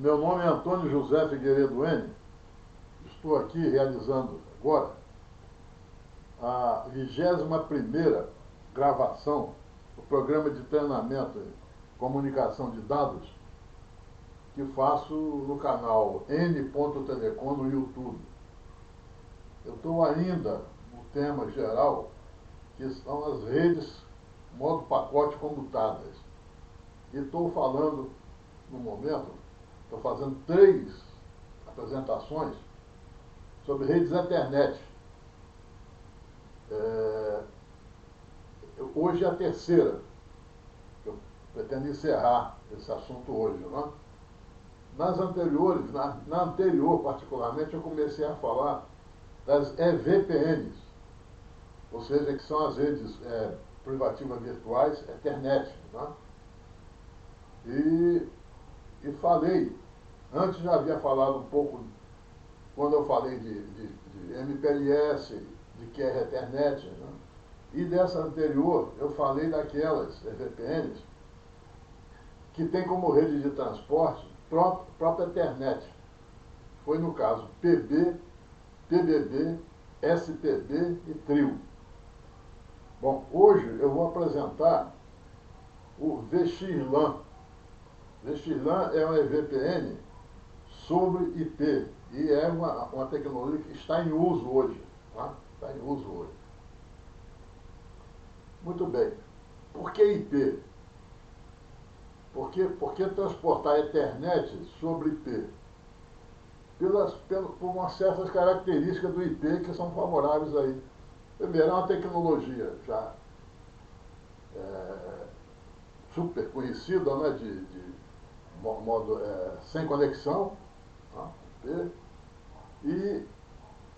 Meu nome é Antônio José Figueiredo N. Estou aqui realizando agora a 21ª gravação do programa de treinamento em comunicação de dados que faço no canal N.Telecom no YouTube. Eu estou ainda no tema geral, que são as redes modo pacote comutadas. E estou falando, no momento, estou fazendo 3 apresentações sobre redes Ethernet. Hoje é a 3ª. Eu pretendo encerrar esse assunto hoje, não é? Nas anteriores, na anterior particularmente, eu comecei a falar das EVPNs, ou seja, que são as redes privativas virtuais Ethernet, não é? E falei, antes já havia falado um pouco, quando eu falei de MPLS, de QR Ethernet, né? E dessa anterior eu falei daquelas VPNs que tem como rede de transporte própria Ethernet. Foi no caso PB, PBB, SPB e Trio. Bom, hoje eu vou apresentar o VXLAN. VXLAN é uma VPN sobre IP e é uma tecnologia que está em uso hoje. Tá? Está em uso hoje. Muito bem. Por que IP? Por que transportar Ethernet sobre IP? Por umas certas características do IP que são favoráveis aí. Primeiro, é uma tecnologia já super conhecida, né, de modo sem conexão, tá? E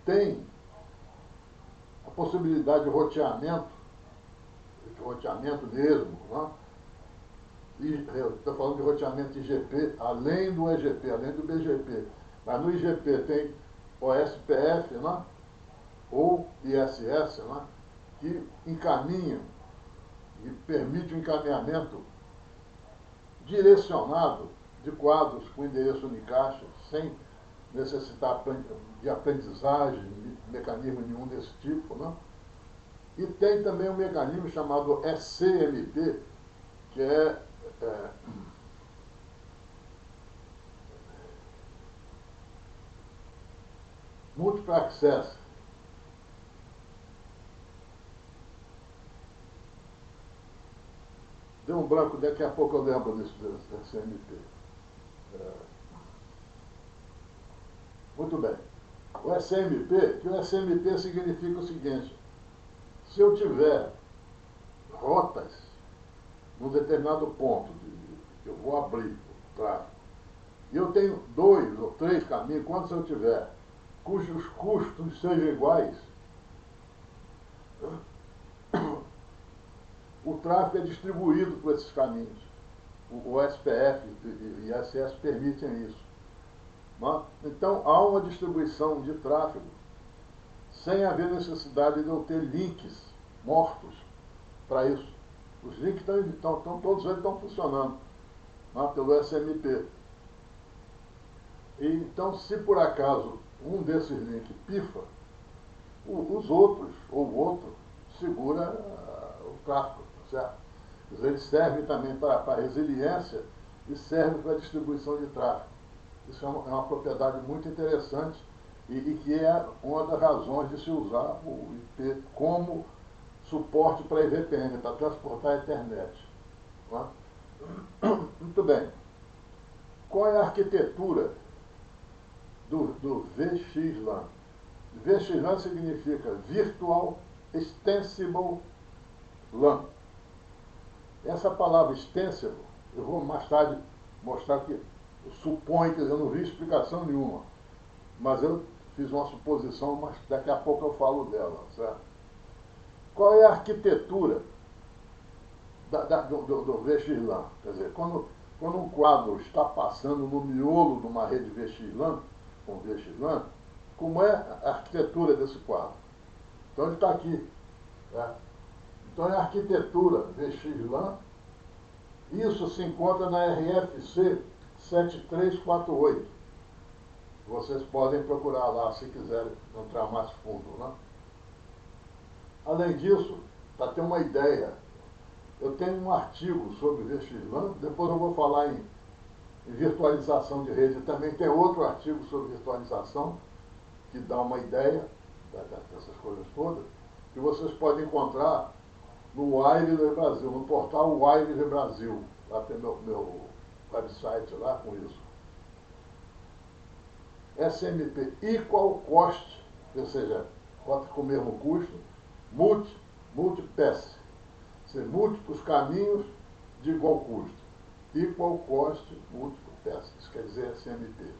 tem a possibilidade de roteamento mesmo, né? E eu estou falando de roteamento IGP, além do EGP, além do BGP. Mas no IGP tem OSPF, né? Ou ISS, né? Que encaminham e permite o encaminhamento direcionado de quadros com endereço Unicaixa, sem necessitar de aprendizagem, mecanismo nenhum desse tipo, né? E tem também um mecanismo chamado SCMP, que é Multiple Access. Deu um branco, daqui a pouco eu lembro disso, do SCMP. Muito bem. O SCMP significa o seguinte: se eu tiver rotas num determinado ponto que eu vou abrir o tráfego, e eu tenho 2 ou 3 caminhos, quantos eu tiver, cujos custos sejam iguais, o tráfego é distribuído por esses caminhos. O SPF e o ISS permitem isso. Então, há uma distribuição de tráfego sem haver necessidade de eu ter links mortos para isso. Os links todos eles estão funcionando, né, pelo SMP. E, então, se por acaso um desses links pifa, os outros, ou o outro, segura o tráfego, certo? Eles servem também para resiliência e servem para distribuição de tráfego. Isso é uma propriedade muito interessante e que é uma das razões de se usar o IP como suporte para a EVPN, para transportar a internet. Tá? Muito bem. Qual é a arquitetura do VXLAN? VXLAN significa Virtual Extensible LAN. Essa palavra extensible, eu vou mais tarde mostrar que supõe, quer dizer, eu não vi explicação nenhuma, mas eu fiz uma suposição, mas daqui a pouco eu falo dela, certo? Qual é a arquitetura do VXLAN? Quer dizer, quando um quadro está passando no miolo de uma rede VXLAN, com VXLAN, como é a arquitetura desse quadro? Então ele está aqui. Certo? Então é a arquitetura VXLAN. Isso se encontra na RFC 7348. Vocês podem procurar lá se quiserem entrar mais fundo, né? Além disso, para ter uma ideia, eu tenho um artigo sobre VXLAN, depois eu vou falar em virtualização de rede. Também tem outro artigo sobre virtualização, que dá uma ideia dessas coisas todas, que vocês podem encontrar no Wireless Brasil, no portal Wireless Brasil. Lá tem meu website lá com isso. SMP equal cost, ou seja, cota com o mesmo custo, multipath, ou seja, múltiplos caminhos de igual custo. Equal cost, multiple path, isso quer dizer SMP.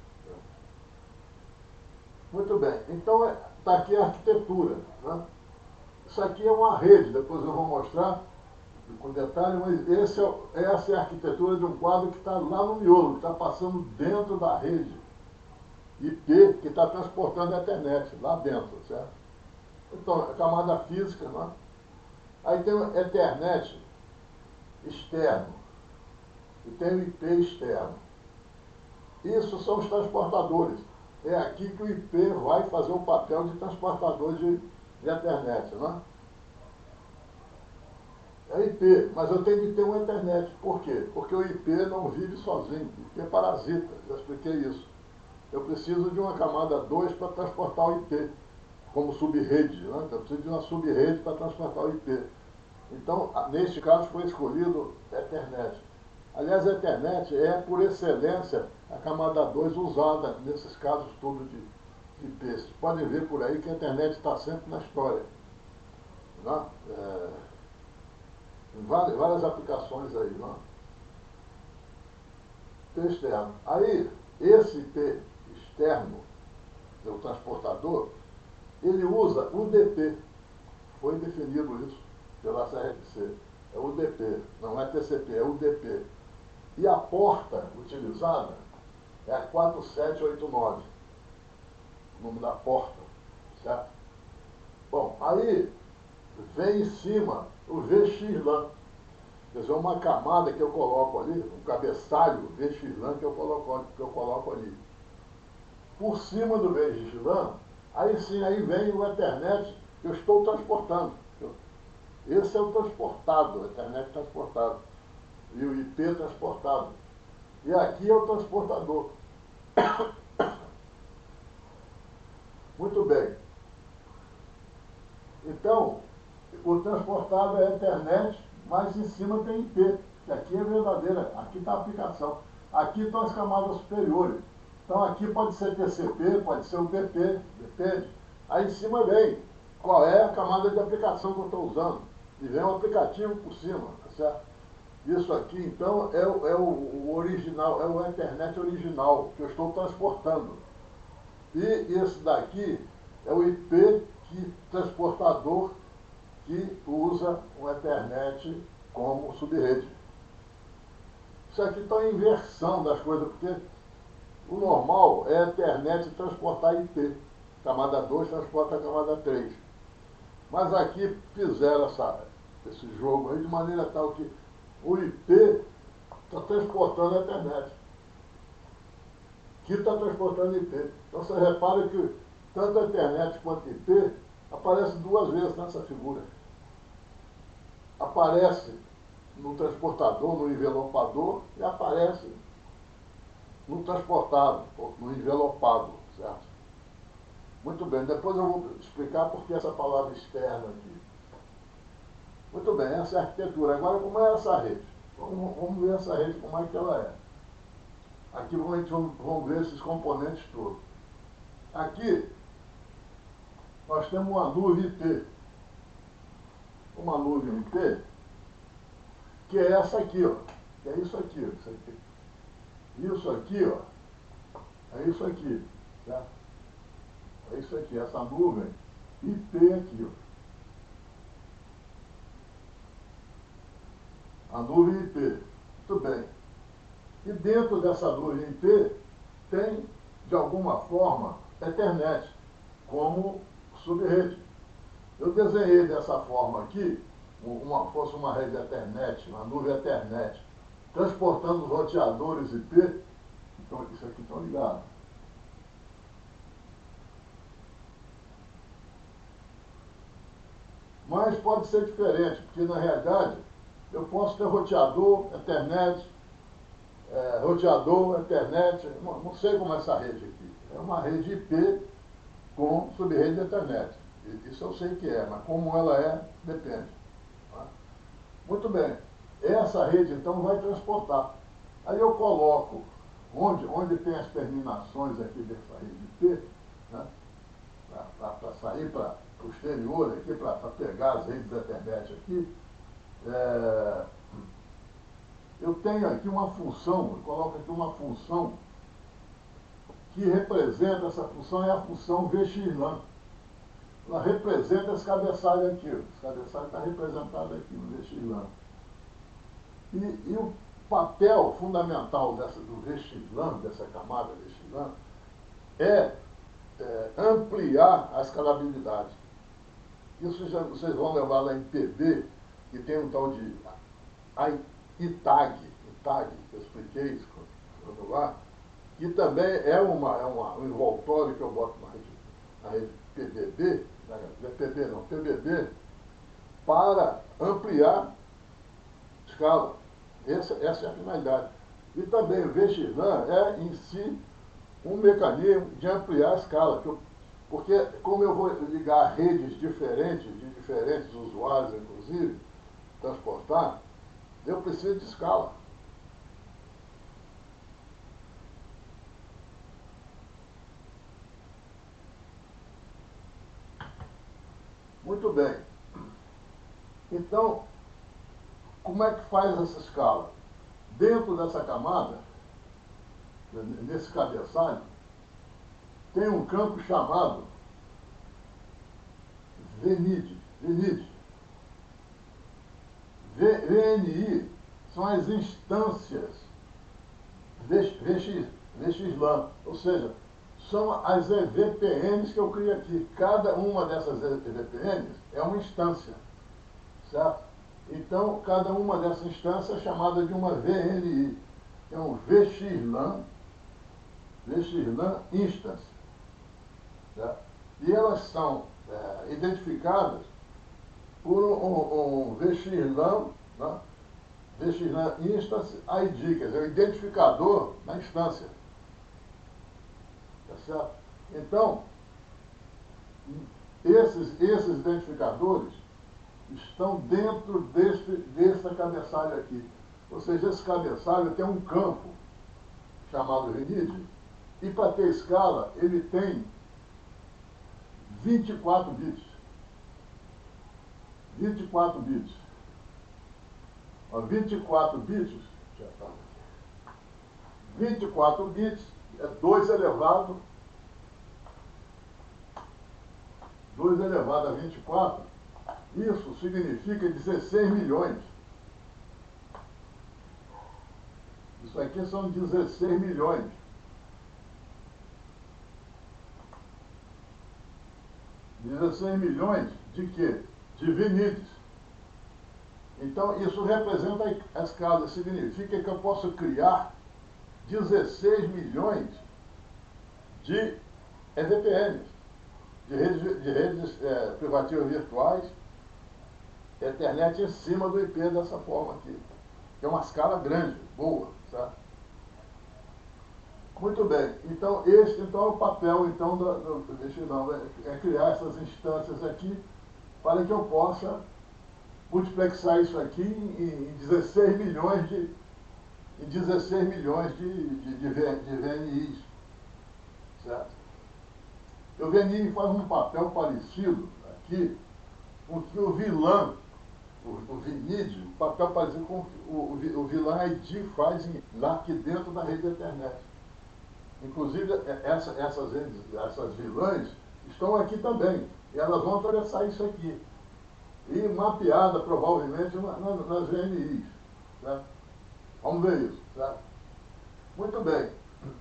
Muito bem, então está aqui a arquitetura. Né? Isso aqui é uma rede, depois eu vou mostrar com detalhe, mas essa é a arquitetura de um quadro que está lá no miolo, que está passando dentro da rede IP, que está transportando a internet lá dentro, certo? Então, a camada física, né? Aí tem o Ethernet externo e tem o IP externo. Isso são os transportadores. É aqui que o IP vai fazer o papel de transportador de Ethernet, né? É IP, mas eu tenho que ter uma internet. Por quê? Porque o IP não vive sozinho. O IP é parasita, já expliquei isso. Eu preciso de uma camada 2 para transportar o IP, como subrede, né? Eu preciso de uma subrede para transportar o IP. Então, neste caso, foi escolhido Ethernet. Aliás, a Ethernet é, por excelência, a camada 2 usada nesses casos todos de IP. Vocês podem ver por aí que a Ethernet está sempre na história. Né? Várias aplicações aí. Né? IP externo. Aí, esse IP externo, o transportador, ele usa UDP. Foi definido isso pela CRFC. É UDP, não é TCP, é UDP. E a porta utilizada é a 4789. O nome da porta, certo? Bom, aí vem em cima o VXLAN. Quer dizer, uma camada que eu coloco ali, um cabeçalho VXLAN que eu coloco ali. Por cima do VXLAN, aí sim, aí vem o Ethernet que eu estou transportando. Esse é o transportado, o Ethernet transportado. E o IP transportado. E aqui é o transportador. Muito bem. Então, o transportado é a internet, mas em cima tem IP, que aqui é verdadeira, aqui está a aplicação. Aqui estão as camadas superiores. Então aqui pode ser TCP, pode ser UDP, depende. Aí em cima vem qual é a camada de aplicação que eu estou usando. E vem um aplicativo por cima, tá certo? Isso aqui, então, é o original, é o Ethernet original que eu estou transportando. E esse daqui é o IP transportador que usa o Ethernet como subrede. Isso aqui está em inversão das coisas, porque o normal é a Ethernet transportar IP. Camada 2 transporta a camada 3. Mas aqui fizeram esse jogo aí de maneira tal que o IP está transportando a internet, que está transportando IP. Então você repara que tanto a internet quanto a IP aparece duas vezes nessa figura. Aparece no transportador, no envelopador, e aparece no transportado, no envelopado, certo? Muito bem, depois eu vou explicar por que essa palavra externa aqui. Muito bem, essa é a arquitetura. Agora, como é essa rede? Vamos ver essa rede, como é que ela é. Aqui vamos ver esses componentes todos. Aqui, nós temos uma nuvem IP. Uma nuvem IP, que é essa aqui, ó. Que é isso aqui, ó. Isso aqui, ó. É isso aqui, certo? É isso aqui, essa nuvem IP aqui, ó. A nuvem IP. Muito bem. E dentro dessa nuvem IP tem, de alguma forma, Ethernet, como subrede. Eu desenhei dessa forma aqui, fosse uma rede Ethernet, uma nuvem Ethernet, transportando os roteadores IP Então, isso aqui estão ligados. Mas pode ser diferente, porque na realidade eu posso ter roteador, internet, roteador, internet, não sei como é essa rede aqui. É uma rede IP com subrede de internet. Isso eu sei que é, mas como ela é, depende. Tá? Muito bem. Essa rede então vai transportar. Aí eu coloco onde tem as terminações aqui dessa rede IP, né, para sair para o exterior aqui, para pegar as redes da internet aqui, eu tenho aqui uma função, eu coloco aqui uma função que representa, essa função é a função VXLAN. Ela representa esse cabeçalho aqui. Esse cabeçalho está representado aqui no VXLAN. E o papel fundamental do VXLAN, dessa camada VXLAN, é ampliar a escalabilidade. Isso vocês vão levar lá em PB, que tem um tal de ITAG, que eu expliquei isso quando lá, que também é um envoltório que eu boto na rede PBB, não é PB não, PBB, para ampliar escala. Essa é a finalidade. E também o VXLAN é em si um mecanismo de ampliar a escala, porque como eu vou ligar redes diferentes, de diferentes usuários, inclusive, transportar, eu preciso de escala. Muito bem. Então, como é que faz essa escala? Dentro dessa camada, nesse cabeçalho, tem um campo chamado VNID. VNI são as instâncias VXLAN, ou seja, são as EVPNs que eu crio aqui. Cada uma dessas EVPNs é uma instância, certo? Então, cada uma dessas instâncias é chamada de uma VNI, é um VXLAN instance. Certo? E elas são identificadas por um VXLAN, né? VXLAN instance ID, quer dizer, o identificador na instância. Tá certo? Então, esses identificadores estão dentro desse cabeçalho aqui. Ou seja, esse cabeçalho tem um campo chamado RENID, e para ter escala, ele tem 24 bits. 24 bits. Ó, 24 bits, já está aqui. 24 bits é 2 elevado a 24. Isso significa 16 milhões. Isso aqui são 16 milhões. De quê? De VNIDs. Então, isso representa a escala. Significa que eu posso criar 16 milhões de EVPNs, de redes privativas virtuais, internet em cima do IP dessa forma aqui. É uma escala grande, boa, certo? Muito bem. Então, é o papel então, é criar essas instâncias aqui para que eu possa multiplexar isso aqui em 16 milhões de VNIs. Certo? O VNI faz um papel parecido aqui com que o VLAN, o VNID, um papel parecido com o VLAN ID faz lá aqui dentro da rede da internet. Inclusive, essas VLANs estão aqui também. E elas vão atravessar isso aqui. E mapeada, provavelmente, nas VNIs. Certo? Vamos ver isso. Certo? Muito bem.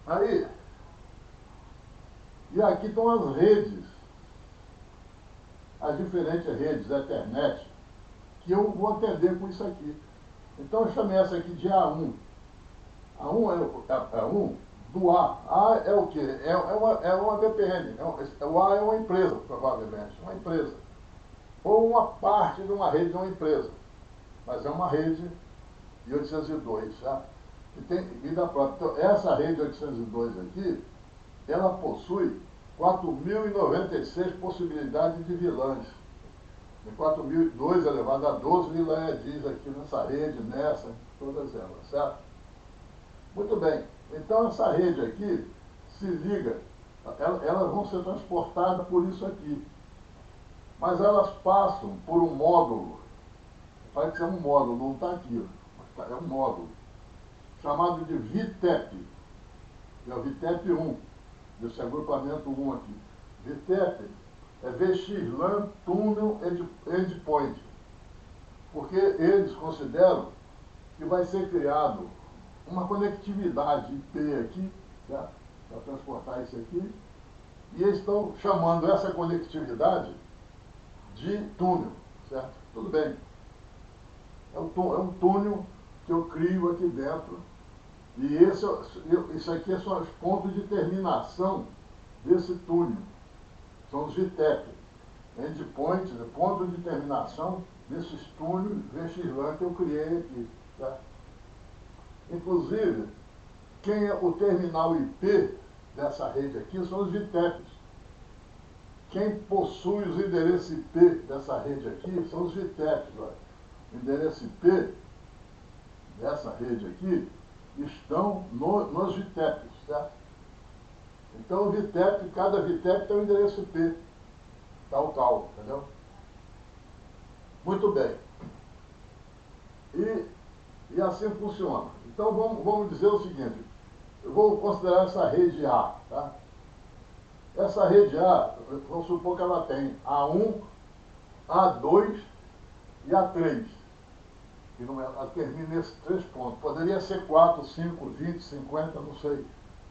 Aí, e aqui estão as redes. As diferentes redes da internet que eu vou atender com isso aqui. Então, eu chamei essa aqui de A1. A1 é A1 do A. A é o quê? É uma VPN. O A é uma empresa, provavelmente. Uma empresa. Ou uma parte de uma rede de uma empresa. Mas é uma rede de 802, certo? E tem vida própria. Então, essa rede 802 aqui, ela possui 4.096 possibilidades de vilãs. E 4.002 elevado a 12 vilãs diz aqui nessa rede, nessa, todas elas, certo? Muito bem. Então essa rede aqui se liga, elas vão ser transportadas por isso aqui. Mas elas passam por um módulo, parece que é um módulo, não está aqui, é um módulo, chamado de VTEP. É o VTEP 1, desse agrupamento 1 aqui. VTEP é VXLAN Tunnel Endpoint, porque eles consideram que vai ser criado uma conectividade IP aqui, certo? Para transportar isso aqui, e eles estão chamando essa conectividade de túnel, certo? Tudo bem. É um túnel que eu crio aqui dentro, e isso aqui são os pontos de terminação desse túnel. São os VTEP, endpoints, ponto de terminação desses túneis VXLAN que eu criei aqui, certo? Inclusive, quem é o terminal IP dessa rede aqui são os VTEPs. Quem possui os endereços IP dessa rede aqui são os VTEPs. Olha. O endereço IP dessa rede aqui estão nos VTEPs, certo? Então, o VTEP, cada VTEP tem um endereço IP, tal, entendeu? Muito bem. E assim funciona. Então, vamos dizer o seguinte, eu vou considerar essa rede A, tá? Essa rede A, vamos supor que ela tem A1, A2 e A3. Que não, ela termina nesses 3 pontos. Poderia ser 4, 5, 20, 50, não sei.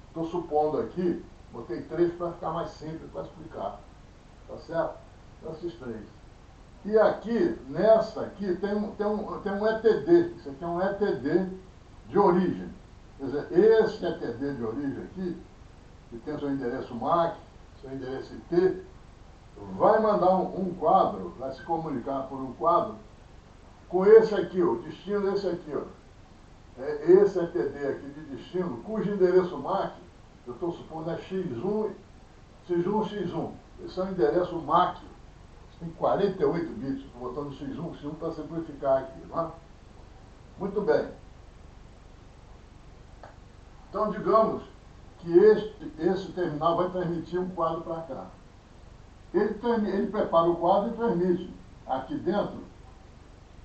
Estou supondo aqui, botei 3 para ficar mais simples para explicar. Tá certo? Esses 3. E aqui, nessa aqui, tem um ETD. Isso aqui é um ETD de origem. Quer dizer, esse ETD de origem aqui, que tem seu endereço MAC, seu endereço IP, vai mandar um quadro, vai se comunicar por um quadro com esse aqui, o destino desse aqui, ó. É esse ETD aqui de destino, cujo endereço MAC, eu estou supondo é X1, X1. Esse é o endereço MAC. Tem 48 bits, estou botando X1 para simplificar aqui, não é? Muito bem. Então, digamos que esse terminal vai transmitir um quadro para cá. Ele prepara o quadro e transmite. Aqui dentro,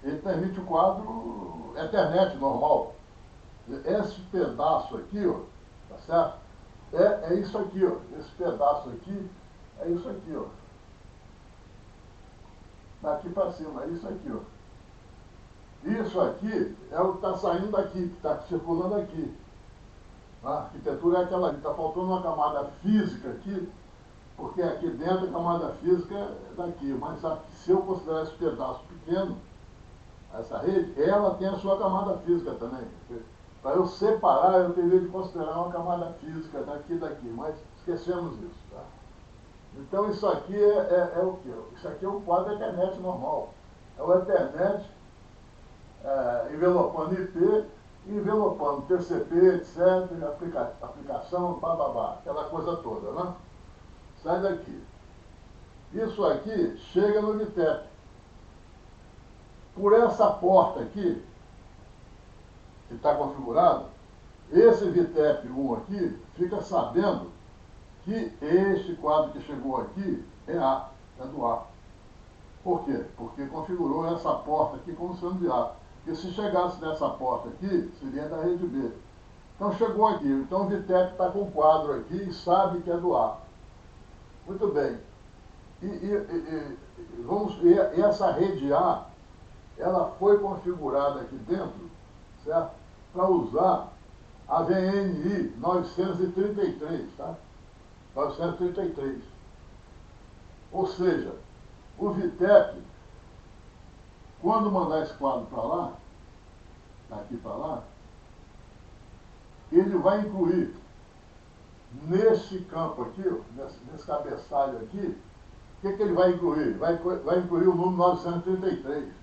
ele transmite o quadro Ethernet normal. Esse pedaço aqui, ó, tá certo? É isso aqui, ó. Esse pedaço aqui é isso aqui, ó. Daqui para cima, é isso aqui, ó. Isso aqui é o que está saindo daqui, que está circulando aqui. A arquitetura é aquela ali, está faltando uma camada física aqui, porque aqui dentro a camada física é daqui, mas se eu considerar esse pedaço pequeno, essa rede, ela tem a sua camada física também. Para eu separar, eu teria de considerar uma camada física daqui e daqui, mas esquecemos isso, tá? Então isso aqui é o quê? Isso aqui é um quadro Ethernet normal. É o Ethernet envelopando IP, envelopando TCP, etc., aplicação, bababá, aquela coisa toda, né? Sai daqui. Isso aqui chega no VTEP. Por essa porta aqui, que está configurado, esse VTEP 1 aqui fica sabendo que este quadro que chegou aqui é A, é do A. Por quê? Porque configurou essa porta aqui como sendo de A. Porque se chegasse nessa porta aqui, seria da rede B. Então chegou aqui, então o VTEP está com o quadro aqui e sabe que é do A. Muito bem. E essa rede A, ela foi configurada aqui dentro, certo? Para usar a VNI 933, tá? 933. Ou seja, o VTEP, quando mandar esse quadro para lá, daqui para lá, ele vai incluir nesse campo aqui, ó, nesse cabeçalho aqui, o que ele vai incluir? Vai incluir o número 933.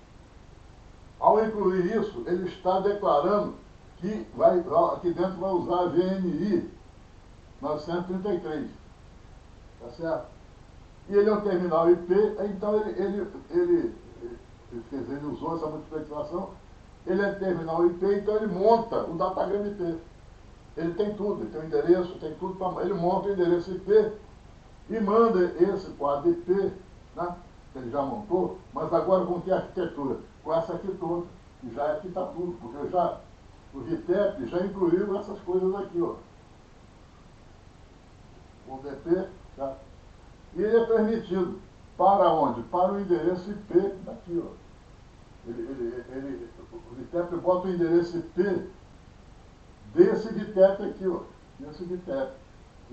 Ao incluir isso, ele está declarando que aqui dentro vai usar a VNI 933. Tá certo? E ele é um terminal IP, então ele usou essa multiplexação, ele é terminal IP, então ele monta o datagrama IP. Ele tem tudo, ele tem o endereço, tem tudo, ele monta o endereço IP e manda esse quadro IP, né, que ele já montou, mas agora com que arquitetura? Com essa aqui toda, que já aqui está tudo, porque o VTEP já incluiu essas coisas aqui, ó. O DP, tá? E ele é permitido para onde? Para o endereço IP daqui, ó. O VTEP bota o endereço IP desse VTEP aqui, ó. Desse VTEP.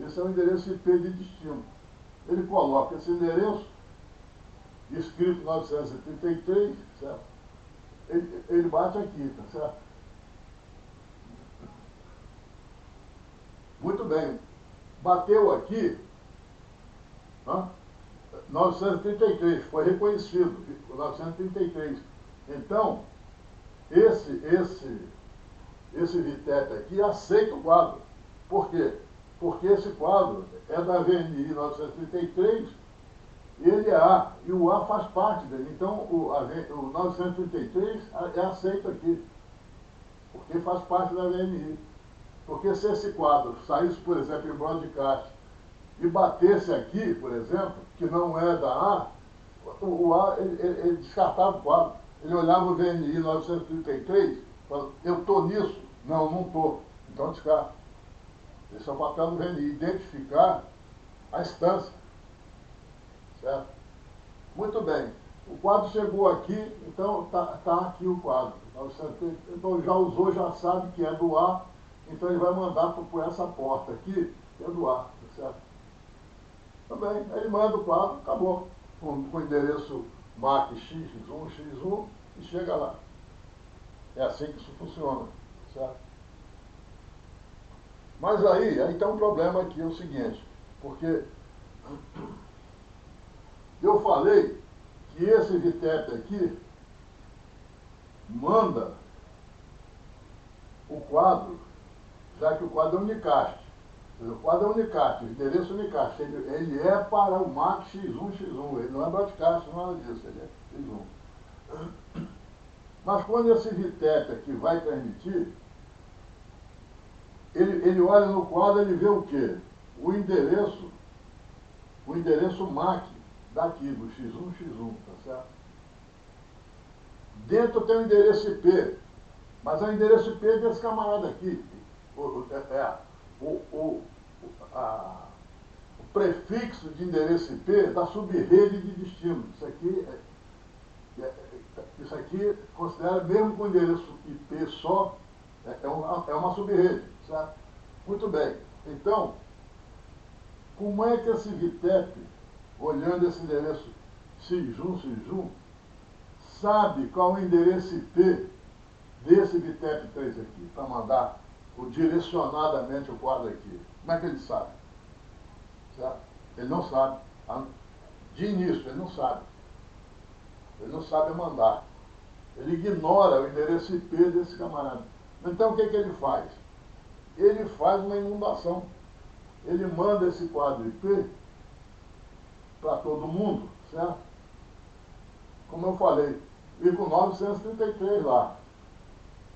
Esse é o endereço IP de destino. Ele coloca esse endereço, escrito 933, certo? Ele bate aqui, tá certo? Muito bem. Bateu aqui, né? 933, foi reconhecido, 933. Então, esse VTEP aqui aceita o quadro. Por quê? Porque esse quadro é da VNI 933, ele é A, e o A faz parte dele. Então, o 933 é aceito aqui, porque faz parte da VNI. Porque se esse quadro saísse, por exemplo, em broadcast e batesse aqui, por exemplo, que não é da A, o A, ele descartava o quadro. Ele olhava o VNI 933 e falava, eu estou nisso? Não, não estou. Então descarta. Esse é o papel do VNI, identificar a instância. Certo? Muito bem. O quadro chegou aqui, então tá aqui o quadro. Então já usou, já sabe que é do A, então ele vai mandar por essa porta aqui, que é do A, certo? Também, aí ele manda o quadro, acabou. Com o endereço MAC X1, X1, e chega lá. É assim que isso funciona, certo? Mas aí tem um problema aqui, é o seguinte, porque eu falei que esse VTEP aqui manda o quadro, já que o quadro é unicast. O quadro é unicast, o endereço unicast. Ele é para o MAC X1, X1. Ele não é broadcast, nada disso, ele é X1. Mas quando esse VTEP aqui vai transmitir, ele olha no quadro, ele vê o quê? O endereço MAC daqui, do X1, X1, tá certo? Dentro tem o endereço IP, mas é o endereço IP desse camarada aqui. O prefixo de endereço IP da subrede de destino. Isso aqui considera, mesmo com endereço IP só, é uma subrede, certo? Muito bem. Então, como é que esse VTEP, olhando esse endereço X1, sabe qual é o endereço IP desse VTEP 3 aqui, para mandar direcionadamente o quadro aqui? Como é que ele sabe? Certo? Ele não sabe. De início, ele não sabe. Ele não sabe mandar. Ele ignora o endereço IP desse camarada. Então, o que ele faz? Ele faz uma inundação. Ele manda esse quadro IP para todo mundo, certo? Como eu falei, e com 933 lá.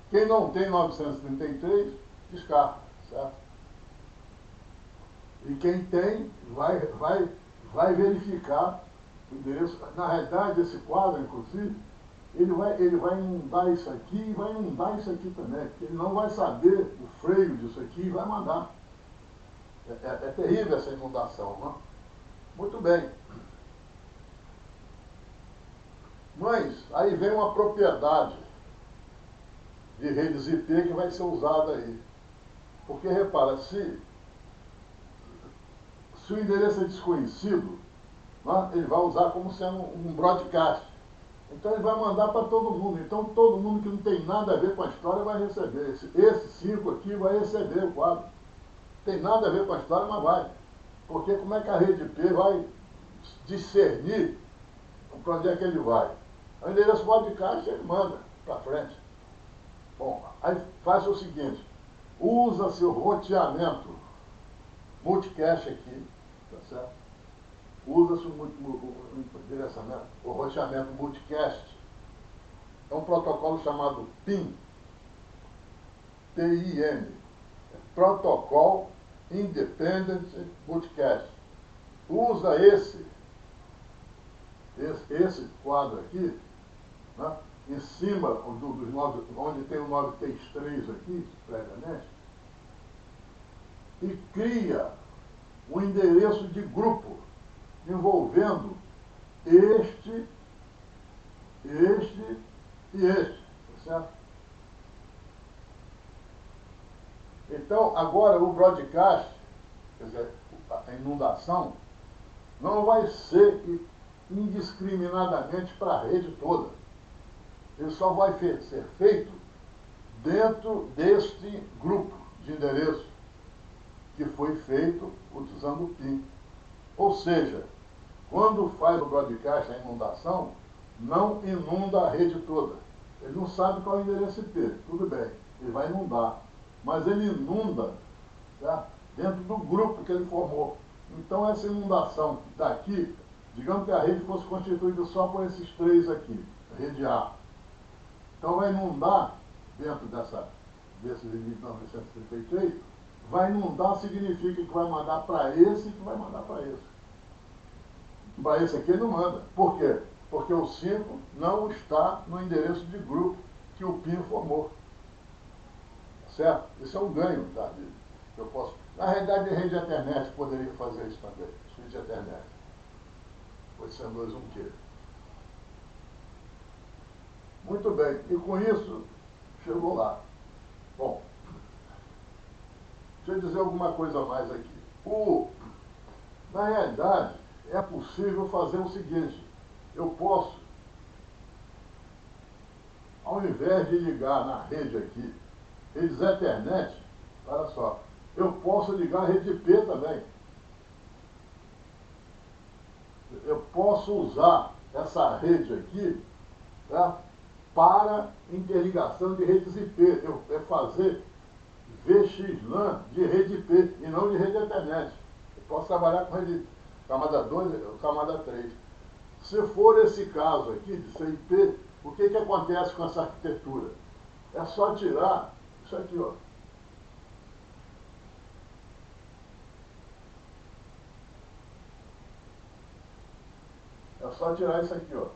Quem não tem 933, descarta, certo? E quem tem, vai verificar o endereço. Na realidade, esse quadro, inclusive, ele vai inundar isso aqui e vai inundar isso aqui também, porque ele não vai saber o freio disso aqui e vai mandar. É terrível essa inundação, não? Muito bem. Mas aí vem uma propriedade de redes IP que vai ser usada aí. Porque, repara, se o endereço é desconhecido, né, ele vai usar como sendo um broadcast. Então ele vai mandar para todo mundo. Então todo mundo que não tem nada a ver com a história vai receber. Esse 5 aqui vai receber o quadro. tem nada a ver com a história, mas vai. Porque como é que a rede IP vai discernir para onde é que ele vai? O endereço broadcast ele manda para frente. Bom, aí faz o seguinte, usa-se o roteamento multicast aqui, tá certo? Usa-se o roteamento multicast. É um protocolo chamado PIM, PIM, Protocol Independent Multicast. Usa esse quadro aqui, né, em cima dos 9, onde tem o 933 aqui, previamente, e cria um endereço de grupo envolvendo este e este, tá certo? Então, agora o broadcast, quer dizer, a inundação, não vai ser indiscriminadamente para a rede toda. Ele só vai ser feito dentro deste grupo de endereço que foi feito utilizando o PIN. Ou seja, quando faz o broadcast, a inundação, não inunda a rede toda. Ele não sabe qual é o endereço IP, tudo bem, ele vai inundar. Mas ele inunda, tá, dentro do grupo que ele formou. Então essa inundação daqui, digamos que a rede fosse constituída só por esses três aqui, a rede A. Então vai inundar dentro desse 1933, vai inundar significa que vai mandar para esse e que vai mandar para esse. Para esse aqui ele não manda. Por quê? Porque o 5 não está no endereço de grupo que o PIN formou. Certo? Isso é um ganho, tá? Eu posso. Na realidade, a rede Ethernet poderia fazer isso também. Switch Ethernet. 802.1Q. Muito bem. E com isso, chegou lá. Bom, deixa eu dizer alguma coisa a mais aqui. Na realidade, é possível fazer o seguinte. Eu posso, ao invés de ligar na rede aqui, redes Ethernet, olha só, eu posso ligar a rede IP também. Eu posso usar essa rede aqui, tá, para interligação de redes IP. É fazer VXLAN de rede IP e não de rede Ethernet. Eu posso trabalhar com rede camada 2 ou camada 3. Se for esse caso aqui de ser IP, o que acontece com essa arquitetura? É só tirar isso aqui, ó. É só tirar isso aqui, ó.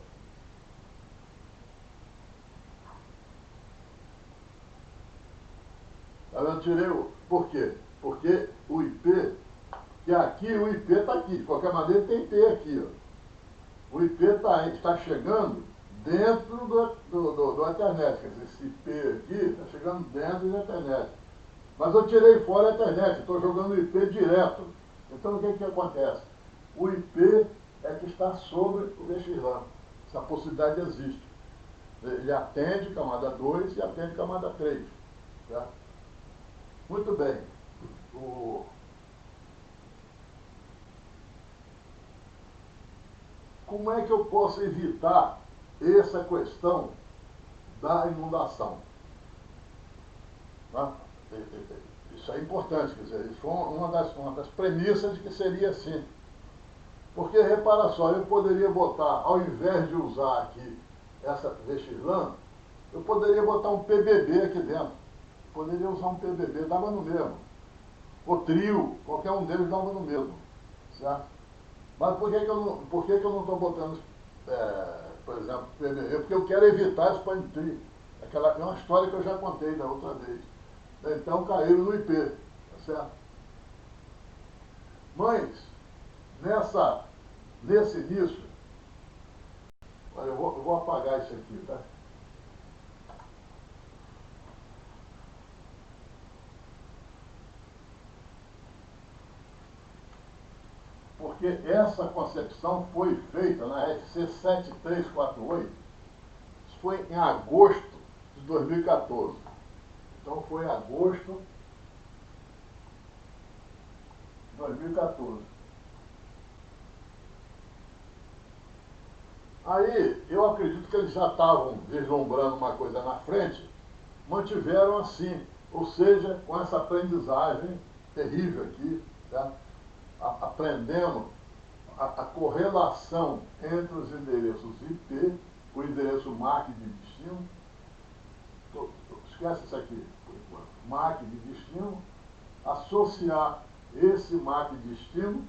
Eu tirei o... Por quê? Porque o IP, que aqui o IP está aqui. De qualquer maneira tem IP aqui, ó. O IP está chegando dentro do Ethernet. Quer dizer, esse IP aqui está chegando dentro do Ethernet. Mas eu tirei fora a Ethernet, estou jogando o IP direto. Então o que acontece? O IP é que está sobre o VXLAN. Essa possibilidade existe. Ele atende camada 2 e atende camada 3. Tá? Muito bem. Como é que eu posso evitar essa questão da inundação? Tá? Isso é importante, quer dizer, isso foi uma das premissas de que seria assim. Porque, repara só, eu poderia botar, ao invés de usar aqui essa VXLAN, eu poderia botar um PBB aqui dentro. Poderia usar um PBB, dava no mesmo. O trio, qualquer um deles dava no mesmo. Certo? Mas por que eu não estou botando, por exemplo, PBB? Porque eu quero evitar Span Tree. É uma história que eu já contei da outra vez. Então caíram no IP. Tá certo? Mas, nesse início, olha, eu vou apagar isso aqui, tá? Porque essa concepção foi feita na RC 7348, isso foi em agosto de 2014. Então foi agosto 2014. Aí, eu acredito que eles já estavam vislumbrando uma coisa na frente, mantiveram assim, ou seja, com essa aprendizagem terrível aqui, tá? Aprendendo a correlação entre os endereços IP, o endereço MAC de destino, esquece isso aqui, por enquanto, MAC de destino, associar esse MAC de destino,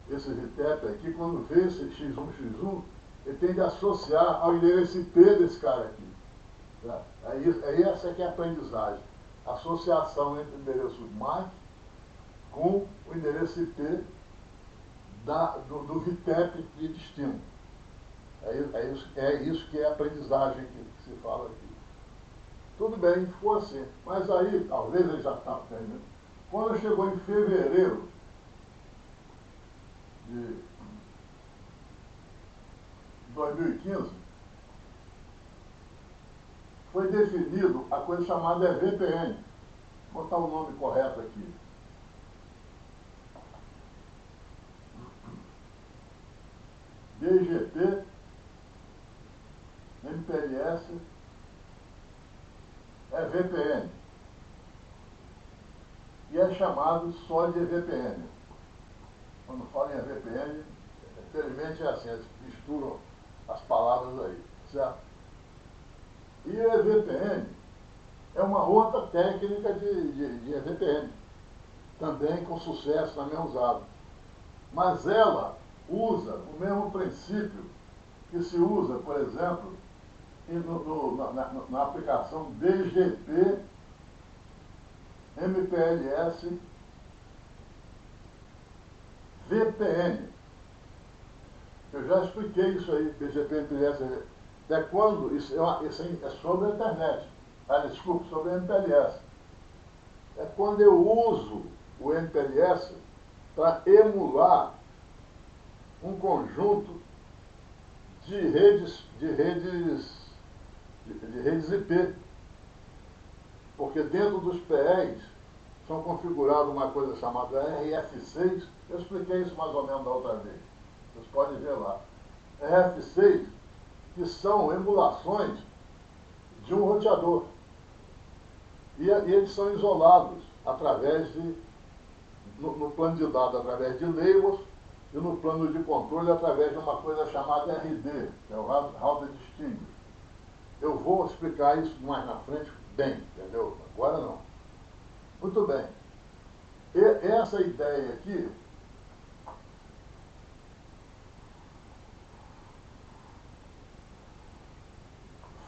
esse VTEP aqui, quando vê esse X1, ele tem de associar ao endereço IP desse cara aqui. Tá? Aí essa aqui é a aprendizagem. Associação entre o endereço MAC com o endereço IP do VTEP de destino. É isso que é a aprendizagem que se fala aqui. Tudo bem, ficou assim. Mas aí, talvez ele já estava terminando. Quando chegou em fevereiro de 2015, foi definido a coisa chamada VPN. Vou botar o nome correto aqui. BGP, MPLS, é VPN. E é chamado só de VPN. Quando falam em VPN, infelizmente é assim, eles misturam as palavras aí, certo? E a VPN é uma outra técnica de VPN, também com sucesso, também usado. Mas ela usa o mesmo princípio que se usa, por exemplo, na aplicação BGP, MPLS, VPN. Eu já expliquei isso aí, BGP, MPLS. É quando, isso é sobre a internet. Desculpa, sobre a MPLS. É quando eu uso o MPLS para emular um conjunto de redes IP. Porque dentro dos PEs são configurados uma coisa chamada RF6. Eu expliquei isso mais ou menos da outra vez. Vocês podem ver lá. RF6, que são emulações de um roteador. E eles são isolados através no plano de dados, através de labels, e no plano de controle, através de uma coisa chamada RD, que é o Router Distinguished. Eu vou explicar isso mais na frente bem, entendeu? Agora não. Muito bem. Essa ideia aqui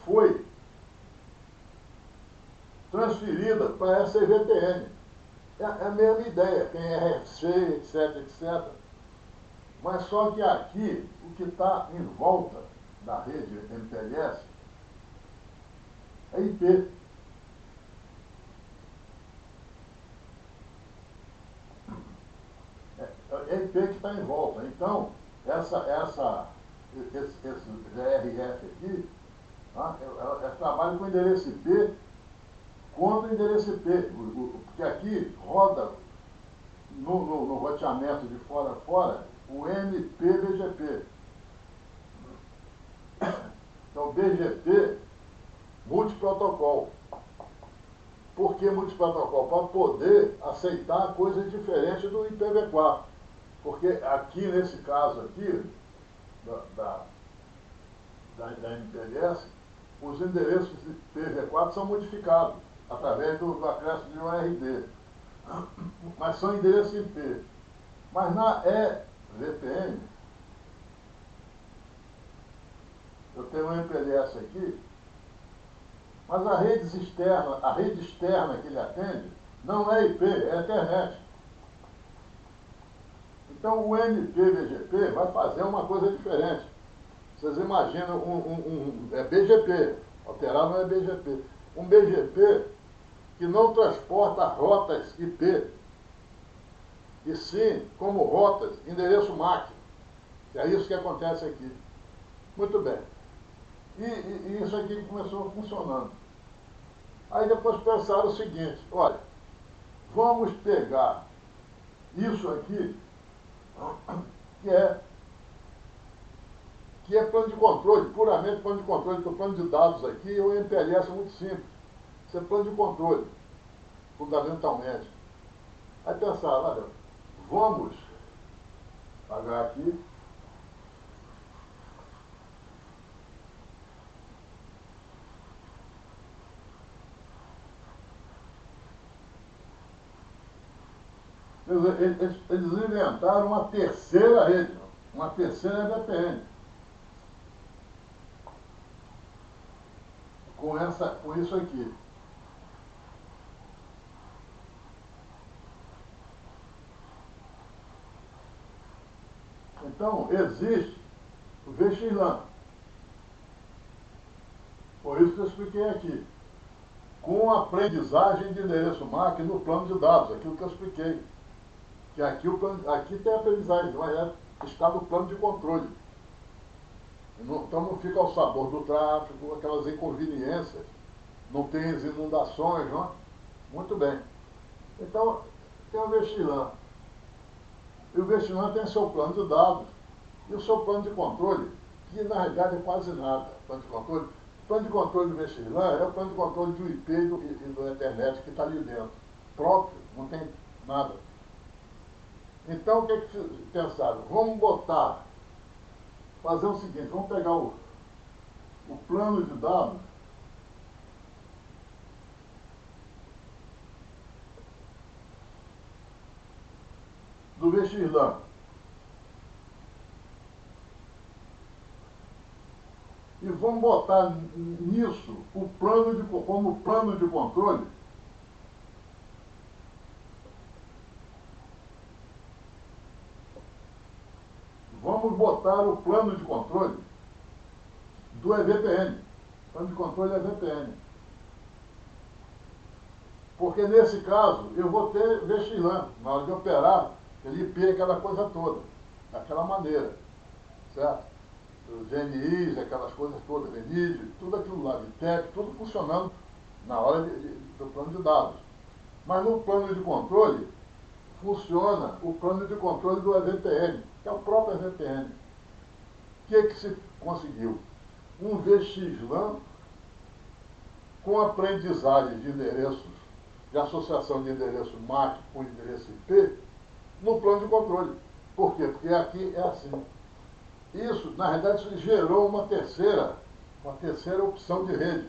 foi transferida para essa VPN. É a mesma ideia, tem RFC, etc, etc. Mas só que aqui, o que está em volta da rede MPLS é IP. É IP que está em volta. Então, esse VRF aqui, ela trabalha com endereço IP contra o endereço IP. Porque aqui roda no roteamento de fora a fora o MPBGP. Então, BGP, multiprotocolo. Por que multiprotocolo? Para poder aceitar coisas diferentes do IPv4. Porque aqui, nesse caso aqui, da MPLS, os endereços IPv4 são modificados através do acréscimo de um RD. Mas são endereços IP. Mas na VPN, eu tenho um MPLS aqui, mas a rede externa que ele atende não é IP, é internet. Então o MPBGP vai fazer uma coisa diferente. Vocês imaginam é BGP, alterar não é BGP. Um BGP que não transporta rotas IP, e sim, como rotas, endereço MAC. É isso que acontece aqui. Muito bem. E isso aqui começou funcionando. Aí depois pensaram o seguinte, olha, vamos pegar isso aqui, que é plano de controle, puramente plano de controle, porque o plano de dados aqui, o MPLS é muito simples. Isso é plano de controle, fundamentalmente. Aí pensaram, olha, vamos pagar aqui. Eles inventaram uma terceira rede, uma terceira VPN. Com isso aqui. Então, existe o VXLAN. Por isso que eu expliquei aqui. Com aprendizagem de endereço MAC no plano de dados, aquilo que eu expliquei. Que aqui tem aprendizagem, mas está no plano de controle. Então não fica ao sabor do tráfego, aquelas inconveniências, não tem as inundações, não é? Muito bem. Então, tem o VXLAN. E o VXLAN tem seu plano de dados e o seu plano de controle, que na realidade é quase nada. O plano de controle do VXLAN é o plano de controle do IP e do Ethernet que está ali dentro. Próprio, não tem nada. Então, o que pensaram? Vamos fazer o seguinte, vamos pegar o plano de dados do VXLAN. E vamos botar nisso como plano de controle vamos botar o plano de controle do EVPN. O plano de controle é VPN. Porque nesse caso eu vou ter VXLAN na hora de operar, ele IP aquela coisa toda, daquela maneira, certo? Os GNIs, aquelas coisas todas, VNID, tudo aquilo lá, VTEP, tudo funcionando na hora do plano de dados. Mas no plano de controle, funciona o plano de controle do EVPN, que é o próprio EVPN. O que se conseguiu? Um VXLAN com aprendizagem de endereços, de associação de endereço MAC com endereço IP, no plano de controle. Por quê? Porque aqui é assim. Isso, na realidade, isso gerou uma terceira opção de rede,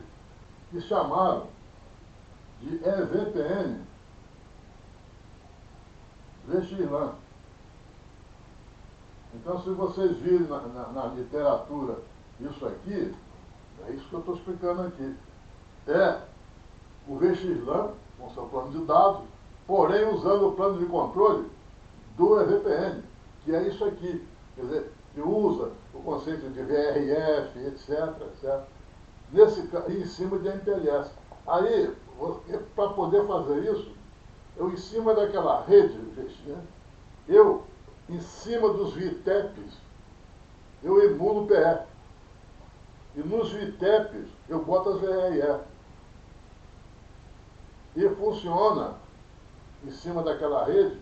que chamaram de EVPN VXLAN. Então, se vocês virem na literatura isso aqui, é isso que eu estou explicando aqui. É o VXLAN, com seu plano de dados, porém usando o plano de controle do EVPN, que é isso aqui. Quer dizer, que usa o conceito de VRF, etc. Em cima de MPLS. Aí, para poder fazer isso, eu em cima daquela rede, em cima dos VTEPs, eu emulo o PE. E nos VTEPs, eu boto as VRF. E funciona em cima daquela rede,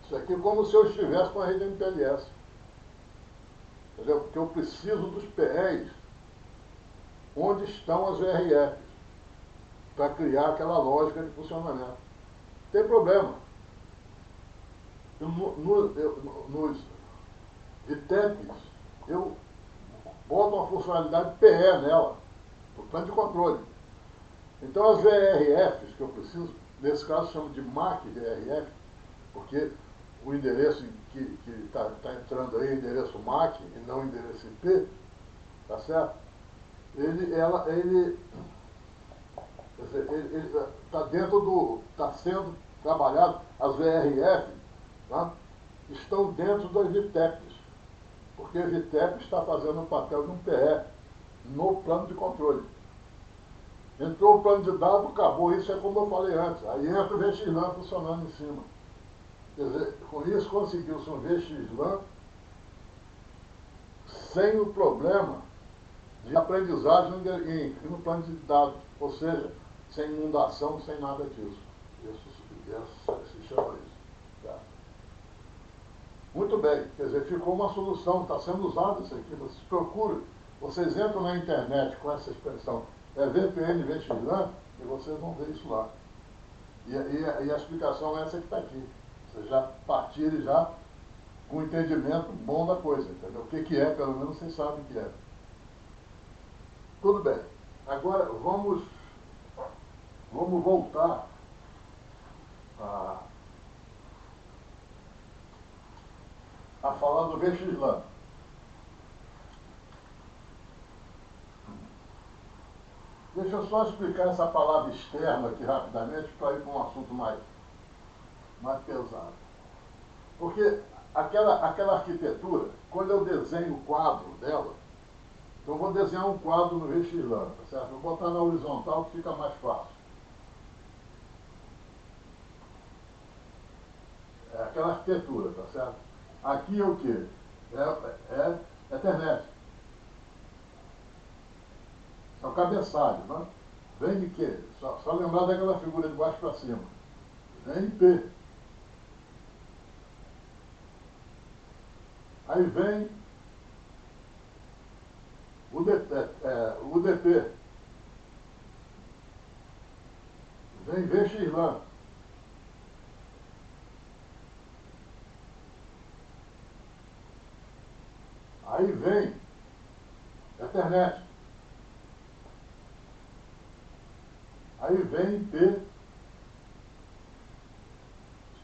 isso aqui é como se eu estivesse com a rede MPLS. Entendeu? Porque eu preciso dos PEs onde estão as VRFs, para criar aquela lógica de funcionamento. Tem problema. Nos VTEPs, eu boto uma funcionalidade PE nela, por plano de controle. Então as VRFs que eu preciso, nesse caso chamo de MAC VRF, porque o endereço que está entrando aí é endereço MAC e não endereço IP, tá certo? Ele está sendo trabalhado, as VRF, tá? Estão dentro das VTEPs, porque a VTEP está fazendo o papel de um PE no plano de controle. Entrou o plano de dados, acabou, isso é como eu falei antes, aí entra o VXLAN funcionando em cima. Quer dizer, com isso conseguiu-se um VXLAN sem o problema de aprendizagem no plano de dados, ou seja, sem inundação, sem nada disso. Isso se chama isso. Tá? Muito bem, quer dizer, ficou uma solução, está sendo usado isso aqui. Vocês procuram, vocês entram na internet com essa expressão, VPN VXLAN, e vocês vão ver isso lá. E a explicação é essa que está aqui. Vocês já partirem já com um entendimento bom da coisa, entendeu? O que é, pelo menos vocês sabem o que é. Tudo bem. Agora vamos voltar a falar do VXLAN. Deixa eu só explicar essa palavra externa aqui rapidamente para ir para um assunto mais pesado. Porque aquela arquitetura, quando eu desenho o quadro dela, então eu vou desenhar um quadro no VXLAN, tá certo? Vou botar na horizontal que fica mais fácil. É aquela arquitetura, tá certo? Aqui é o quê? É Ethernet. É o cabeçalho, né? Vem de quê? Só lembrar daquela figura de baixo para cima. Vem IP. Aí vem UDP. Vem VXLAN. Aí vem Ethernet. Aí vem IP. Isso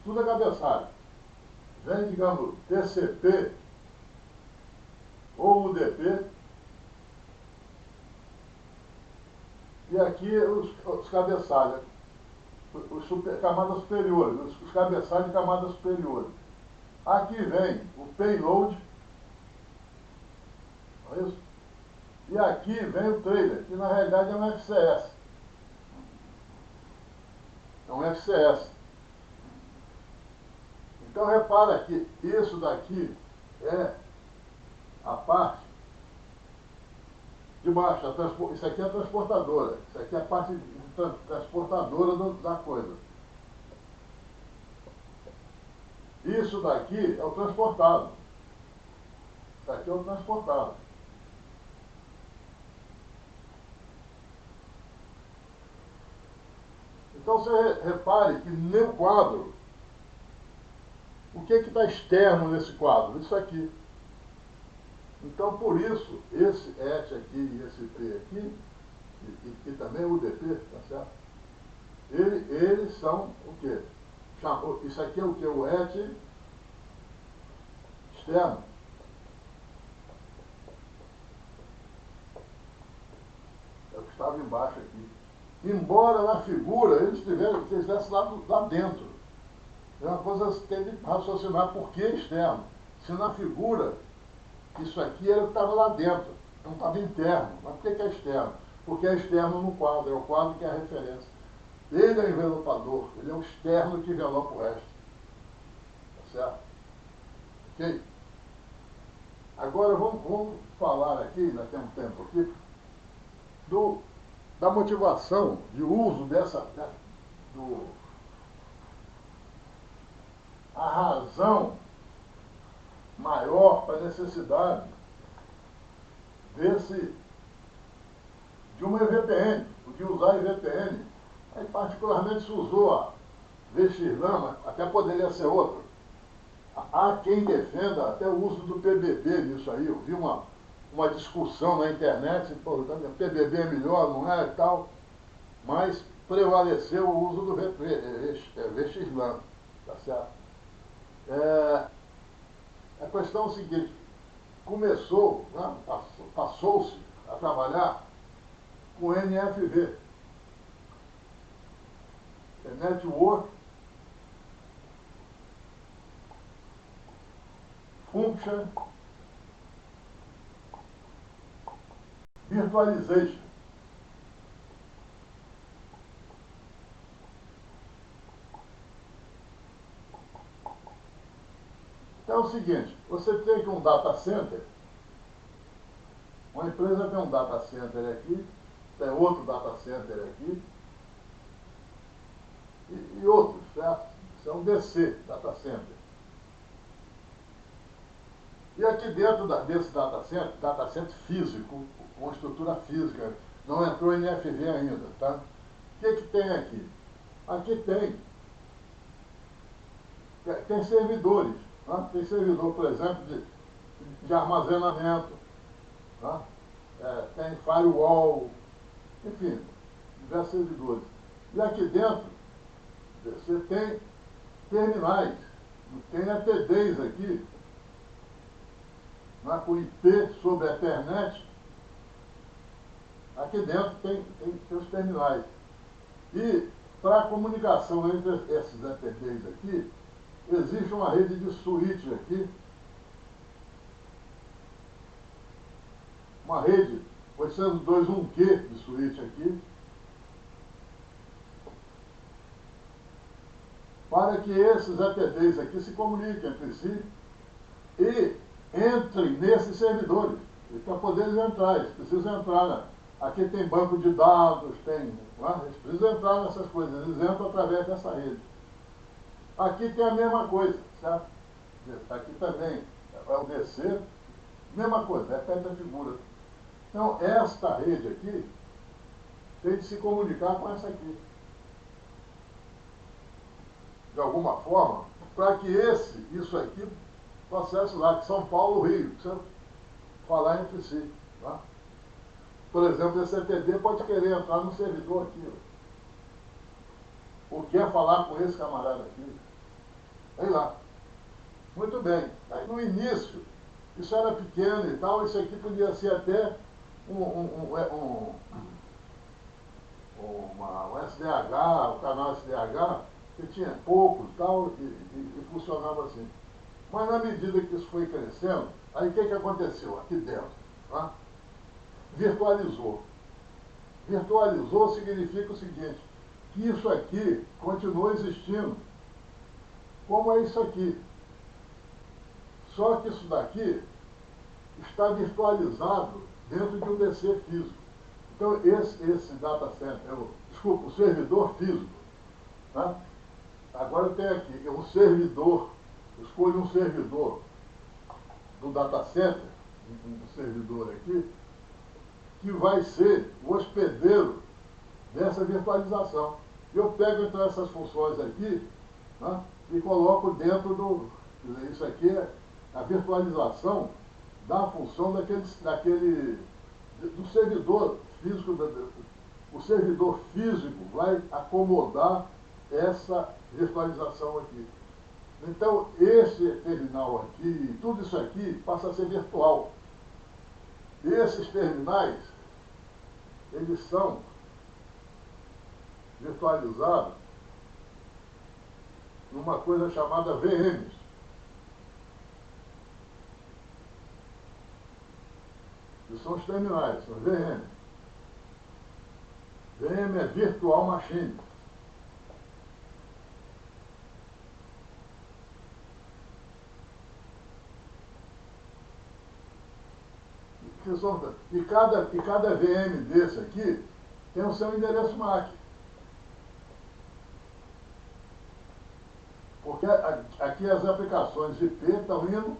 tudo é cabeçalho. Vem, digamos, TCP ou UDP. E aqui os cabeçalhos, camadas superiores, os cabeçalhos de camadas superiores. Aqui vem o payload, não é isso? E aqui vem o trailer, que na realidade é um FCS. É um FCS. Então repara que isso daqui é a parte de baixo. Isso aqui é a transportadora. Isso aqui é a parte transportadora da coisa. Isso daqui é o transportado. Isso aqui é o transportado. Então você repare que no quadro, o que está externo nesse quadro? Isso aqui. Então, por isso, esse ET aqui e esse P aqui, e também o UDP, tá certo? Eles são o quê? Isso aqui é o quê? O ET externo. É o que estava embaixo aqui. Embora na figura eles estivessem lá dentro. É uma coisa que você tem de raciocinar por que externo. Se na figura, isso aqui era o que estava lá dentro, não estava interno. Mas por que é externo? Porque é externo no quadro, é o quadro que é a referência. Ele é o envelopador, ele é o externo que envelopa o resto. Tá certo? Ok? Agora vamos falar aqui, nós temos tempo aqui, da motivação de uso a razão maior para a necessidade de uma EVPN, de usar a EVPN. Aí particularmente se usou a VXLAN, até poderia ser outra. Há quem defenda até o uso do PBB nisso aí. Eu vi uma discussão na internet, PBB é melhor, não é, e tal, mas prevaleceu o uso do VXLAN, tá certo? A questão é o seguinte, começou, né, passou-se a trabalhar com NFV, Network Function Virtualization. Então é o seguinte, você tem que um data center, uma empresa tem um data center aqui, tem outro data center aqui, e outros, certo? Isso é um DC, data center. E aqui dentro desse data center físico, com estrutura física, não entrou em FV ainda, tá? O que tem aqui? Aqui tem servidores, tá? Tem servidor, por exemplo, de armazenamento, tá? Tem firewall, enfim, diversos servidores. E aqui dentro, você tem terminais, tem ETDs aqui, né, com IP sobre a Ethernet. Aqui dentro tem os terminais. E para a comunicação entre esses ETDs aqui, existe uma rede de switch aqui, uma rede 802.1Q de switch aqui, para que esses ETDs aqui se comuniquem entre si e entrem nesses servidores. E para poder eles entrar, eles precisam entrar. Aqui tem banco de dados, eles precisam entrar nessas coisas, eles entram através dessa rede. Aqui tem a mesma coisa, certo? Aqui também é o DC, mesma coisa, repete a figura. Então, esta rede aqui tem de se comunicar com essa aqui. De alguma forma, para que isso aqui, processo lá de São Paulo, Rio, precisa falar entre si. Tá? Por exemplo, esse ETD pode querer entrar no servidor aqui. Ou quer falar com esse camarada aqui. Sei lá. Muito bem. Aí, no início, isso era pequeno e tal, isso aqui podia ser até um SDH, o canal SDH, que tinha poucos e tal, e funcionava assim. Mas na medida que isso foi crescendo, aí o que aconteceu aqui dentro? Tá? Virtualizou. Virtualizou significa o seguinte, que isso aqui continua existindo, como é isso aqui. Só que isso daqui está virtualizado dentro de um DC físico. Então, esse data center, o servidor físico, tá? Agora tem aqui, um servidor, escolho um servidor do data center, um servidor aqui, que vai ser o hospedeiro dessa virtualização. Eu pego então essas funções aqui, né, e coloco dentro do... Isso aqui é a virtualização da função do servidor físico. O servidor físico vai acomodar essa virtualização aqui. Então, esse terminal aqui, tudo isso aqui passa a ser virtual. E esses terminais, eles são virtualizados numa coisa chamada VMs. Que são os terminais, são VM. VM é Virtual Machine. E cada VM desse aqui tem o seu endereço MAC. Porque aqui as aplicações IP estão indo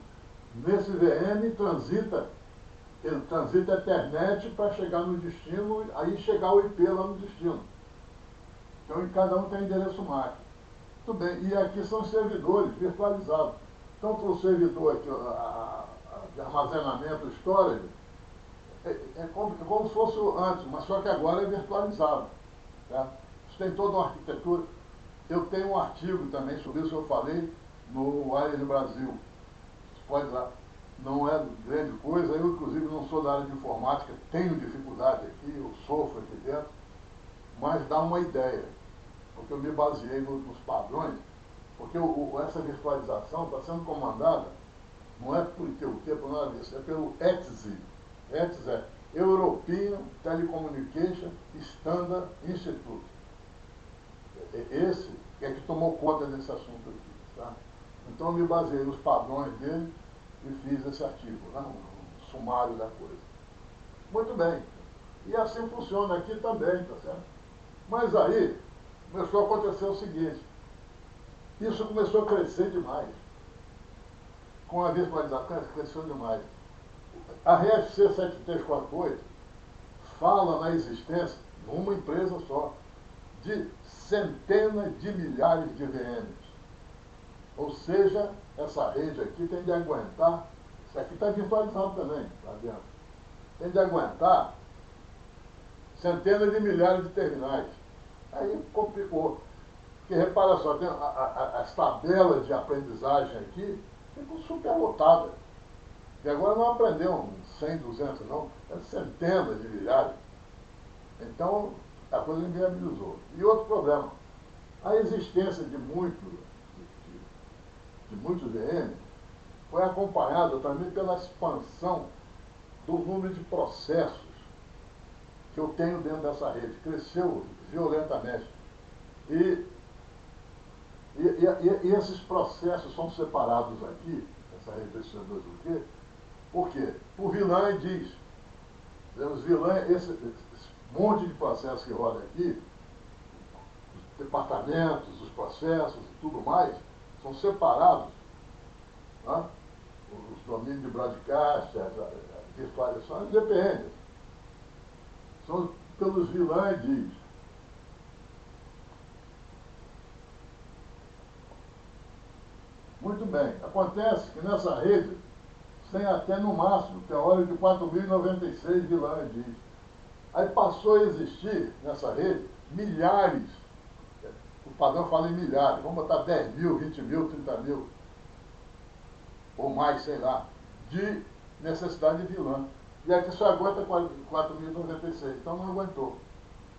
nesse VM, transita a Ethernet para chegar no destino, aí chegar o IP lá no destino. Então cada um tem endereço MAC. Muito bem, e aqui são servidores virtualizados. Então para o servidor aqui, de armazenamento, storage, é como se fosse antes, mas só que agora é virtualizado. Tá? Isso tem toda uma arquitetura. Eu tenho um artigo também sobre isso que eu falei no Wired Brasil. Você pode ir lá. Não é grande coisa, eu inclusive não sou da área de informática, tenho dificuldade aqui, eu sofro aqui dentro, mas dá uma ideia, porque eu me baseei nos padrões, porque essa virtualização está sendo comandada, não é por ITU-T, por nada disso, é pelo ETSI. ETSI é European Telecommunication Standard Institute. Esse é que tomou conta desse assunto aqui. Tá? Então eu me baseei nos padrões dele e fiz esse artigo, né? Um sumário da coisa. Muito bem. E assim funciona aqui também, tá certo? Mas aí começou a acontecer o seguinte, isso começou a crescer demais. com a virtualização, cresceu demais. A RFC 7348 fala na existência, numa empresa só, de centenas de milhares de VMs. Ou seja, essa rede aqui tem de aguentar, isso aqui está virtualizado também, lá dentro, tem de aguentar centenas de milhares de terminais. Aí complicou. Porque repara só, tem as tabelas de aprendizagem aqui ficam superlotadas. E agora não aprendeu 100, 200, não, é centenas de milhares. Então, a coisa inviabilizou. E outro problema, a existência de muitos VM foi acompanhada também pela expansão do número de processos que eu tenho dentro dessa rede. Cresceu violentamente. E esses processos são separados aqui, essa rede desses dois o quê? Por quê? Por vilã e diz. Os vilãs, esse monte de processos que roda aqui, os departamentos, os processos e tudo mais, são separados. Tá? Os domínios de broadcast, a virtualização, independem. São pelos vilãs e diz. Muito bem. Acontece que nessa rede tem até no máximo teórico de 4.096 vilãs diz. Aí passou a existir nessa rede milhares, o padrão fala em milhares, vamos botar 10 mil, 20 mil, 30 mil, ou mais, sei lá, de necessidade de vilã. E aqui só aguenta 4.096, então não aguentou,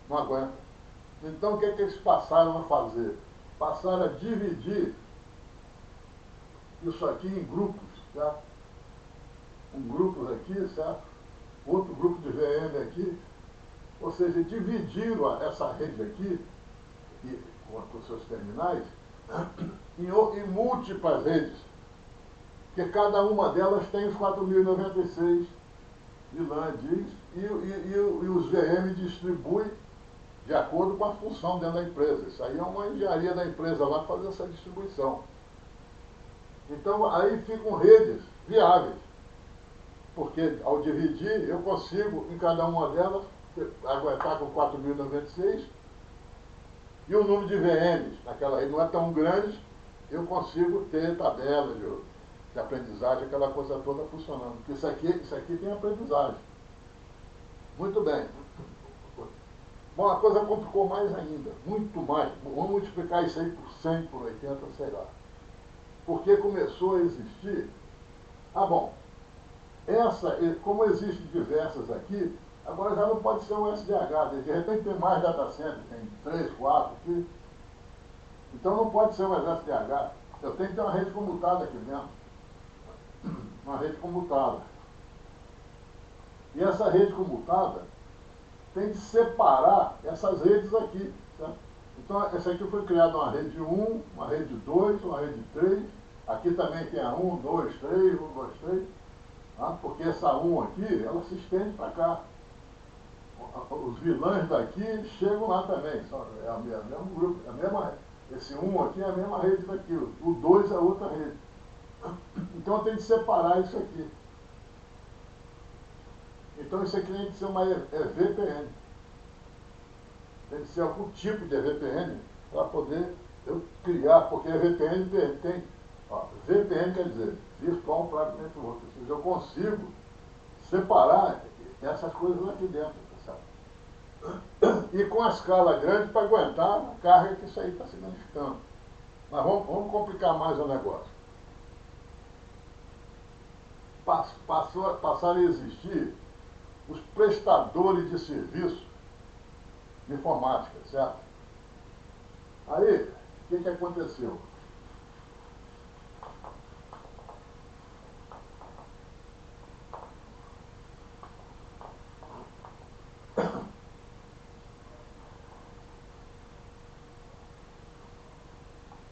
não aguenta. Então o que eles passaram a fazer? Passaram a dividir isso aqui em grupos, certo? Um grupo aqui, certo? Outro grupo de VM aqui, ou seja, dividiram essa rede aqui, com seus terminais, em múltiplas redes, porque cada uma delas tem os 4.096 de LAN diz, e os VM distribuem de acordo com a função dentro da empresa. Isso aí é uma engenharia da empresa lá fazer essa distribuição. Então, aí ficam redes viáveis, porque ao dividir, eu consigo, em cada uma delas, aguentar com 4.096, e o número de VMs naquela rede não é tão grande, eu consigo ter tabela de aprendizagem, aquela coisa toda funcionando. Porque isso aqui tem aprendizagem. Muito bem. Bom, a coisa complicou mais ainda, muito mais. Vamos multiplicar isso aí por 100, por 80, sei lá. Porque começou a existir... Ah, bom, como existem diversas aqui, agora já não pode ser um SDH, de repente tem mais data center, tem 3, 4 aqui. Então não pode ser um SDH. Eu tenho que ter uma rede comutada aqui dentro. Uma rede comutada. E essa rede comutada tem que separar essas redes aqui, certo? Então, essa aqui foi criada uma rede 1, uma rede 2, uma rede 3. Aqui também tem a 1, 2, 3, 1, 2, 3. Tá? Porque essa 1 aqui, ela se estende para cá. Os vilãs daqui chegam lá também. É o mesmo grupo, esse 1 aqui é a mesma rede daqui. O 2 é outra rede. Então, eu tenho que separar isso aqui. Então, isso aqui tem que ser uma EVPN. Tem que ser algum tipo de EVPN para poder eu criar, porque a EVPN tem... Ó, VPN quer dizer Virtual Private Network. Ou seja, eu consigo separar essas coisas aqui dentro. Tá certo? E com a escala grande para aguentar a carga que isso aí está significando. Mas vamos complicar mais o negócio. Passaram a existir os prestadores de serviço de informática, certo? Aí, o que aconteceu?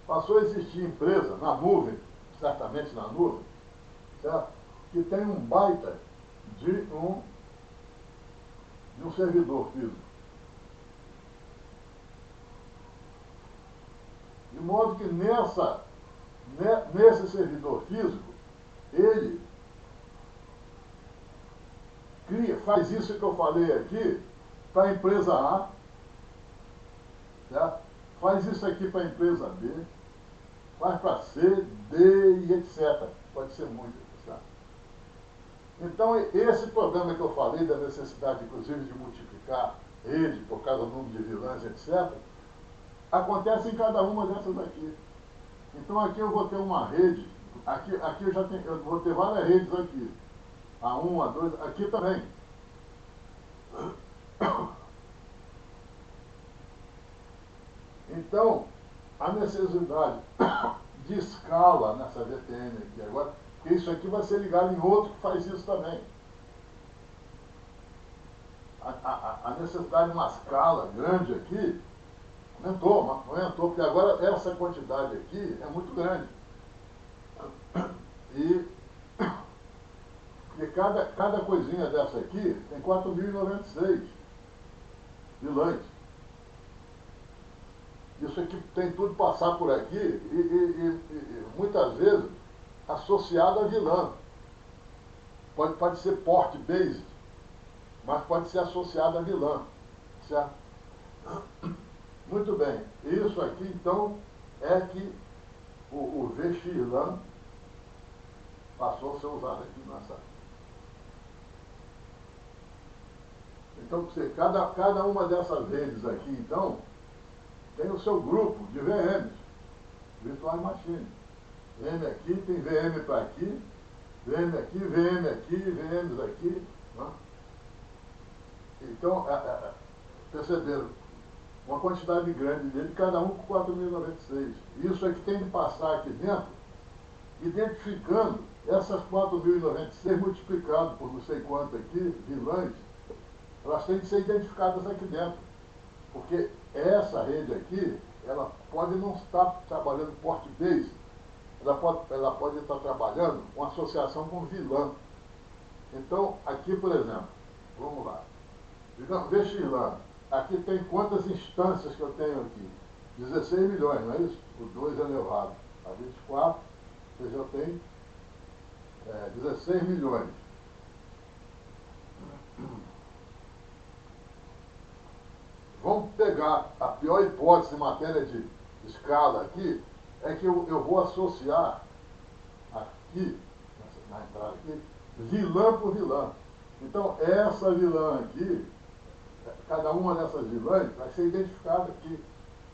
Passou a existir empresa na nuvem, certamente na nuvem, certo? Que tem um baita de um servidor físico. De modo que nesse servidor físico, ele faz isso que eu falei aqui para a empresa A, certo? Faz isso aqui para a empresa B, faz para C, D e etc. Pode ser muito, certo? Então, esse problema que eu falei, da necessidade, inclusive, de multiplicar rede por causa do número de vilãs, etc., acontece em cada uma dessas aqui. Então, aqui eu vou ter uma rede, aqui eu vou ter várias redes aqui. A1, A2, aqui também. Então, a necessidade de escala nessa VPN aqui agora, porque isso aqui vai ser ligado em outro que faz isso também. A necessidade de uma escala grande aqui aumentou, mas não aumentou, porque agora essa quantidade aqui é muito grande. E porque cada coisinha dessa aqui tem 4.096 vilãs. Isso aqui tem tudo passar por aqui e muitas vezes associado a vilã. Pode ser port based, mas pode ser associado a vilã, certo? Muito bem. Isso aqui, então, é que o VXLAN passou a ser usado aqui nessa. Então, cada uma dessas redes aqui, então, tem o seu grupo de VMs, Virtual Machine. VM aqui, tem VM para aqui, VM aqui, VM aqui, VMs aqui. Né? Então, perceberam? Uma quantidade grande dele, cada um com 4.096. Isso é que tem de passar aqui dentro, identificando essas 4.096 multiplicado por não sei quanto aqui, vilãs, elas têm que ser identificadas aqui dentro. Porque essa rede aqui, ela pode não estar trabalhando port base, ela pode estar trabalhando com associação com vilã. Então, aqui, por exemplo, vamos lá. Digamos, VXLAN. Aqui tem quantas instâncias que eu tenho aqui? 16 milhões, não é isso? O 2 elevado a 24, você já tem 16 milhões. Vamos pegar a pior hipótese em matéria de escala aqui, é que eu vou associar aqui, na entrada aqui, vilã por vilã. Então, essa vilã aqui, cada uma dessas vilãs vai ser identificada aqui.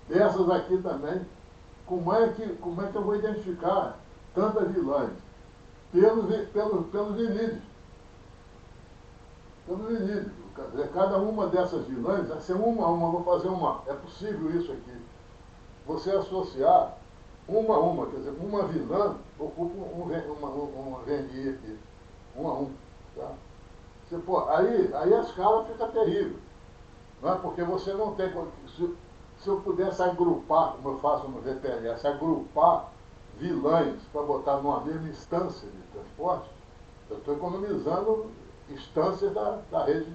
Dessas aqui também, como é que eu vou identificar tantas vilãs? Pelos VNIDs. Pelos VNIDs. Cada uma dessas vilãs vai ser uma a uma, vou fazer uma. É possível isso aqui. Você associar uma a uma, quer dizer, uma vilã ocupa uma VNI aqui. Um a um. Tá? Aí a escala fica terrível. Não é? Porque você não tem. Se eu pudesse agrupar, como eu faço no VPLS, agrupar vilãs para botar numa mesma instância de transporte, eu estou economizando instâncias da rede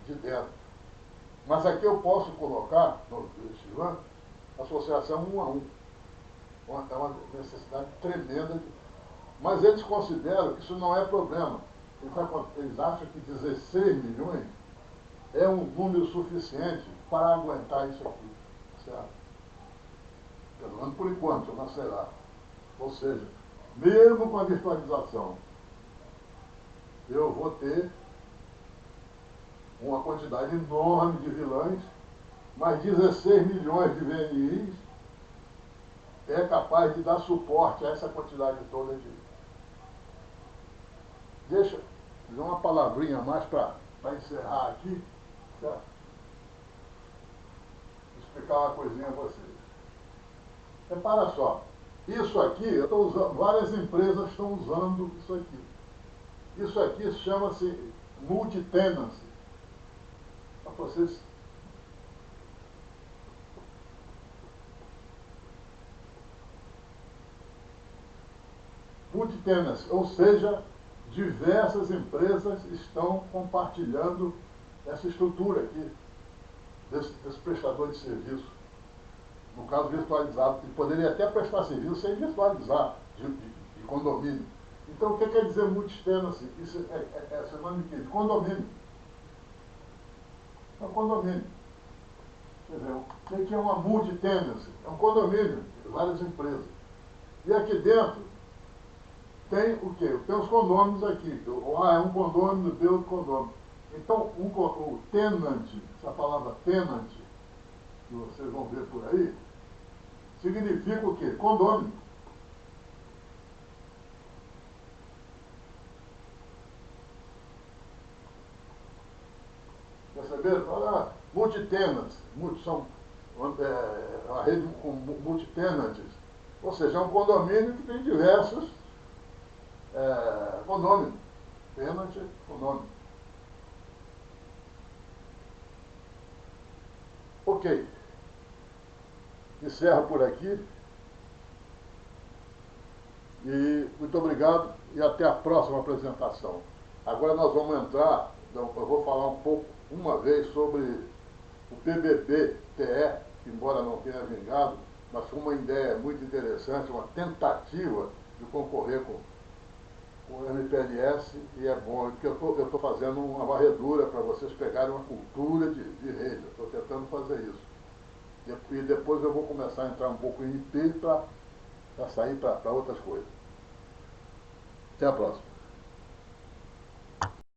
de dentro. Mas aqui eu posso colocar no VXLAN associação um a um. É uma necessidade tremenda. Mas eles consideram que isso não é problema. Eles acham que 16 milhões é um número suficiente para aguentar isso aqui, certo? Pelo menos por enquanto, não será. Ou seja, mesmo com a virtualização, eu vou ter uma quantidade enorme de vilãs, mas 16 milhões de VNIs é capaz de dar suporte a essa quantidade toda de... Deixa eu dizer uma palavrinha a mais para encerrar aqui. Certo? Vou explicar uma coisinha a vocês. Repara só, isso aqui, eu estou usando, várias empresas estão usando isso aqui. Isso aqui chama-se multi-tenancy. Para vocês. Multi-tenancy, ou seja, diversas empresas estão compartilhando essa estrutura aqui, desse prestador de serviço, no caso virtualizado, que poderia até prestar serviço sem virtualizar, de condomínio. Então, o que quer dizer multi-tenancy? Isso é sinônimo de condomínio. É um condomínio. Quer dizer, o que é uma multi-tenancy? É um condomínio, de várias empresas. E aqui dentro tem o quê? Tem os condôminos aqui. A é um condômino, B outro condômino. Então, o tenant, essa palavra tenant, que vocês vão ver por aí, significa o quê? Condômino. Perceberam? Olha, multi-tenants, são a rede com multi-tenants. Ou seja, é um condomínio que tem diversos condôminos. Tenant, condomínio. Ok. Encerro por aqui. E muito obrigado e até a próxima apresentação. Agora nós vamos entrar, eu vou falar um pouco, uma vez, sobre o PBB-TE, que embora não tenha vingado, mas foi uma ideia muito interessante, uma tentativa de concorrer com o MPLS, e é bom, porque eu estou fazendo uma varredura para vocês pegarem uma cultura de rede, eu estou tentando fazer isso. E depois eu vou começar a entrar um pouco em IP para sair para outras coisas. Até a próxima.